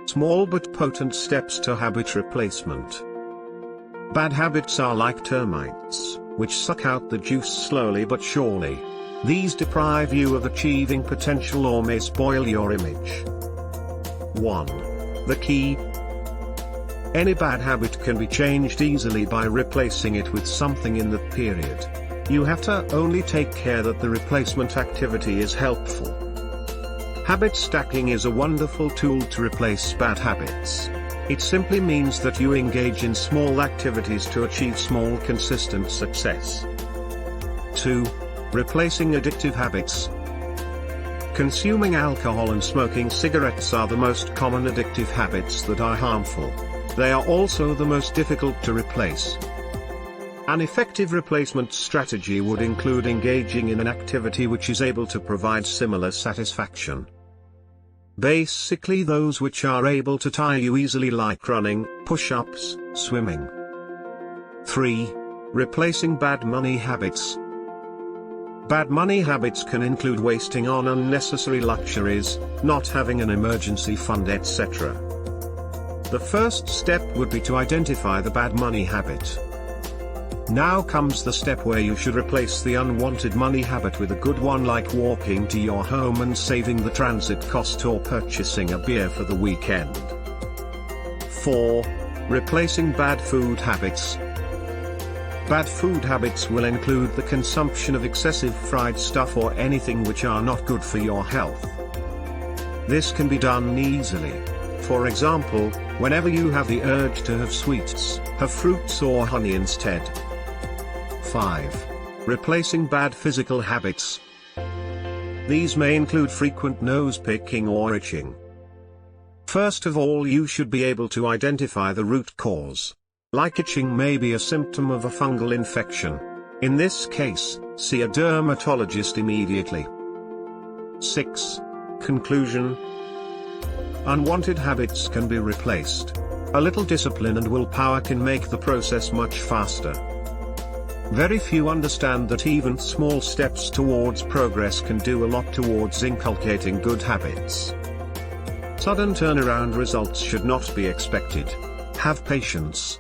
Small but potent steps to habit replacement. Bad habits are like termites, which suck out the juice slowly but surely. These deprive you of achieving potential or may spoil your image. 1. The key. Any bad habit can be changed easily by replacing it with something in that period. You have to only take care that the replacement activity is helpful. Habit stacking is a wonderful tool to replace bad habits. It simply means that you engage in small activities to achieve small consistent success. 2. Replacing addictive habits. Consuming alcohol and smoking cigarettes are the most common addictive habits that are harmful. They are also the most difficult to replace. An effective replacement strategy would include engaging in an activity which is able to provide similar satisfaction. Basically those which are able to tire you easily, like running, push-ups, swimming. 3. Replacing bad money habits. Bad money habits can include wasting on unnecessary luxuries, not having an emergency fund, etc. The first step would be to identify the bad money habit. Now comes the step where you should replace the unwanted money habit with a good one, like walking to your home and saving the transit cost or purchasing a beer for the weekend. 4. Replacing bad food habits. Bad food habits will include the consumption of excessive fried stuff or anything which are not good for your health. This can be done easily. For example, whenever you have the urge to have sweets, have fruits or honey instead. 5. Replacing bad physical habits. These may include frequent nose picking or itching. First of all, you should be able to identify the root cause. Like itching may be a symptom of a fungal infection. In this case, see a dermatologist immediately. 6. Conclusion. Unwanted habits can be replaced. A little discipline and willpower can make the process much faster. Very few understand that even small steps towards progress can do a lot towards inculcating good habits. Sudden turnaround results should not be expected. Have patience.